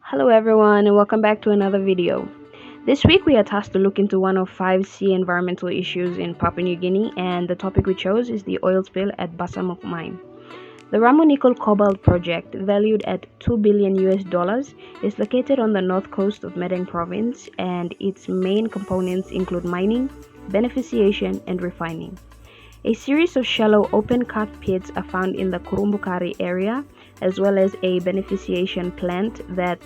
Hello everyone and welcome back to another video. This week we are tasked to look into one of 5 sea environmental issues in Papua New Guinea, and the topic we chose is the oil spill at Basamuk mine. The Ramu Nickel Cobalt project, valued at $2 billion is located on the north coast of Madang province, and its main components include mining, beneficiation and refining. A series of shallow open-cut pits are found in the Kurumbukari area, as well as a beneficiation plant that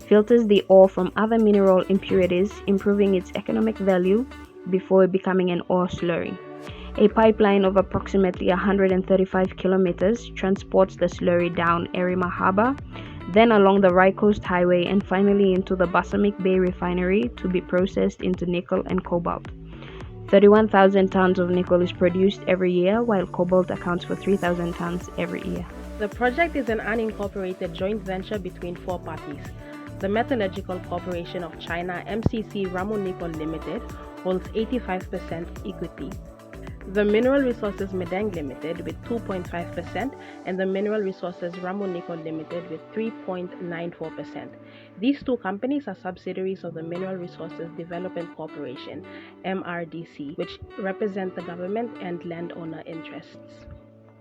filters the ore from other mineral impurities, improving its economic value before becoming an ore slurry. A pipeline of approximately 135 kilometers transports the slurry down Erima Harbor, then along the Right Coast Highway, and finally into the Basamuk Bay refinery to be processed into nickel and cobalt. 31,000 tons of nickel is produced every year, while cobalt accounts for 3,000 tons every year. The project is an unincorporated joint venture between 4 parties. The Metallurgical Corporation of China, MCC Ramu Nickel Limited, holds 85% equity. The Mineral Resources Madang Limited with 2.5% and the Mineral Resources Ramu Nickel Limited with 3.94%. These 2 companies are subsidiaries of the Mineral Resources Development Corporation, MRDC, which represent the government and landowner interests.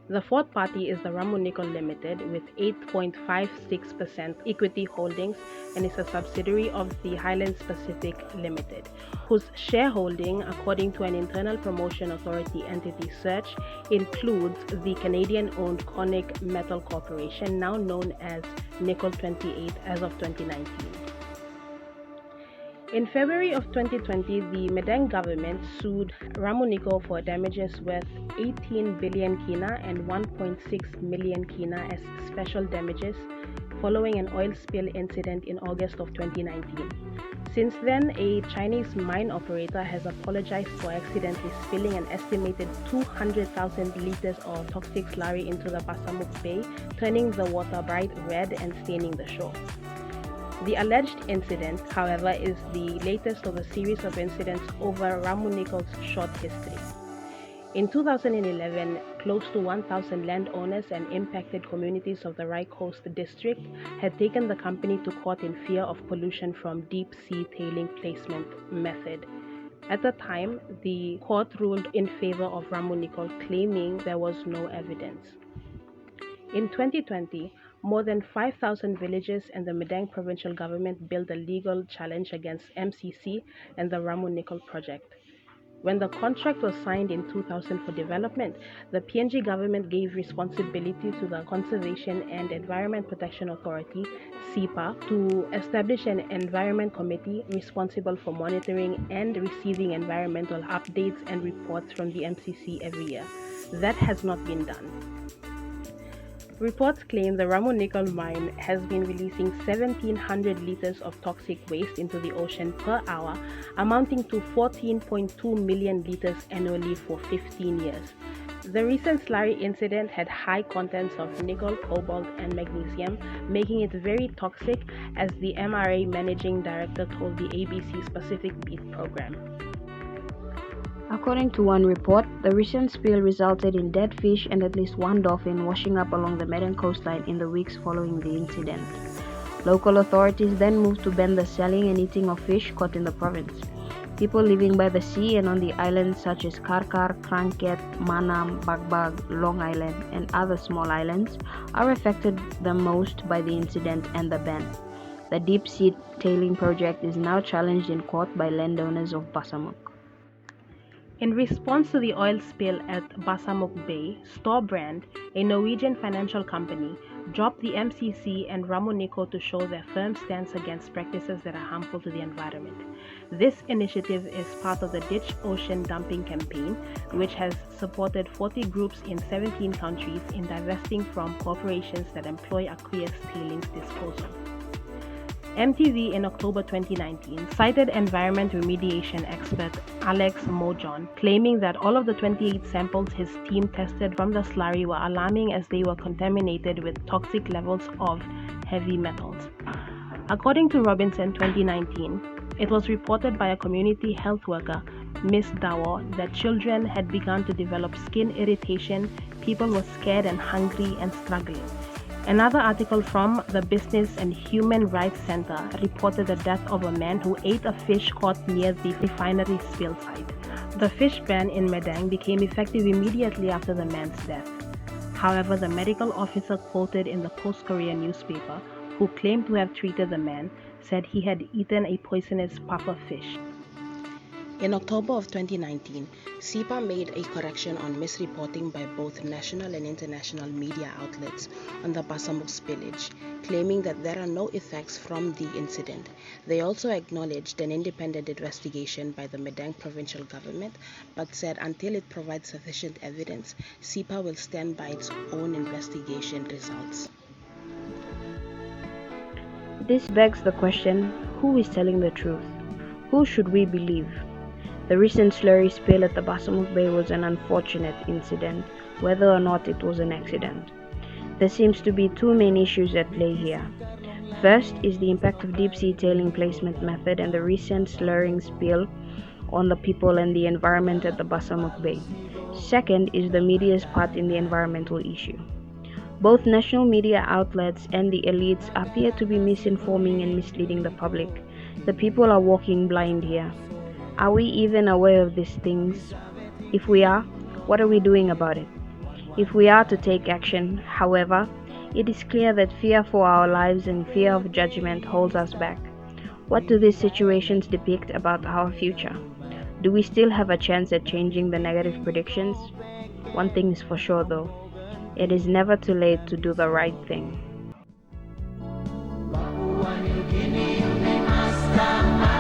The 4th party is the Ramu Nickel Limited with 8.56% equity holdings and is a subsidiary of the Highlands Pacific Limited, whose shareholding, according to an Internal Promotion Authority entity search, includes the Canadian-owned Conic Metal Corporation, now known as Nickel 28 as of 2019. In February of 2020, the Madang government sued Ramu Nickel for damages worth 18 billion kina and 1.6 million kina as special damages following an oil spill incident in August of 2019. Since then, a Chinese mine operator has apologized for accidentally spilling an estimated 200,000 liters of toxic slurry into the Basamuk Bay, turning the water bright red and staining the shore. The alleged incident, however, is the latest of a series of incidents over Ramu Nickel's short history. In 2011, close to 1,000 landowners and impacted communities of the Right Coast district had taken the company to court in fear of pollution from deep-sea tailing placement method. At the time, the court ruled in favor of Ramu Nickel, claiming there was no evidence. In 2020, more than 5,000 villages and the Madang provincial government built a legal challenge against MCC and the Ramu Nickel project. When the contract was signed in 2000 for development, the PNG government gave responsibility to the Conservation and Environment Protection Authority, CEPA, to establish an environment committee responsible for monitoring and receiving environmental updates and reports from the MCC every year. That has not been done. Reports claim the Ramu Nickel mine has been releasing 1,700 liters of toxic waste into the ocean per hour, amounting to 14.2 million liters annually for 15 years. The recent slurry incident had high contents of nickel, cobalt, and magnesium, making it very toxic, as the MRA managing director told the ABC's Pacific Beat program. According to one report, the recent spill resulted in dead fish and at least 1 dolphin washing up along the Madang coastline in the weeks following the incident. Local authorities then moved to ban the selling and eating of fish caught in the province. People living by the sea and on the islands such as Karkar, Kranket, Manam, Bagbag, Long Island, and other small islands are affected the most by the incident and the ban. The deep sea tailing project is now challenged in court by landowners of Basamuk. In response to the oil spill at Basamuk Bay, Storebrand, a Norwegian financial company, dropped the MCC and Ramu Nickel to show their firm stance against practices that are harmful to the environment. This initiative is part of the Ditch Ocean Dumping Campaign, which has supported 40 groups in 17 countries in divesting from corporations that employ aqueous tailings disposal. MTV in October 2019 cited environment remediation expert Alex Mojon, claiming that all of the 28 samples his team tested from the slurry were alarming as they were contaminated with toxic levels of heavy metals. According to Robinson 2019, it was reported by a community health worker Miss Dawo, that children had begun to develop skin irritation, people were scared and hungry and struggling. Another article from the Business and Human Rights Center reported the death of a man who ate a fish caught near the refinery spill site. The fish ban in Madang became effective immediately after the man's death. However, the medical officer quoted in the Post-Korea newspaper, who claimed to have treated the man, said he had eaten a poisonous puffer fish. In October of 2019, SIPA made a correction on misreporting by both national and international media outlets on the Basamuk spillage, claiming that there are no effects from the incident. They also acknowledged an independent investigation by the Madang provincial government, but said until it provides sufficient evidence, SIPA will stand by its own investigation results. This begs the question, who is telling the truth? Who should we believe? The recent slurry spill at the Basamuk Bay was an unfortunate incident, whether or not it was an accident. There seems to be two main issues at play here. First is the impact of deep-sea tailing placement method and the recent slurring spill on the people and the environment at the Basamuk Bay. Second is the media's part in the environmental issue. Both national media outlets and the elites appear to be misinforming and misleading the public. The people are walking blind here. Are we even aware of these things? If we are, what are we doing about it? If we are to take action, however, it is clear that fear for our lives and fear of judgment holds us back. What do these situations depict about our future? Do we still have a chance at changing the negative predictions? One thing is for sure though, it is never too late to do the right thing. Papua New Guinea, we must come back.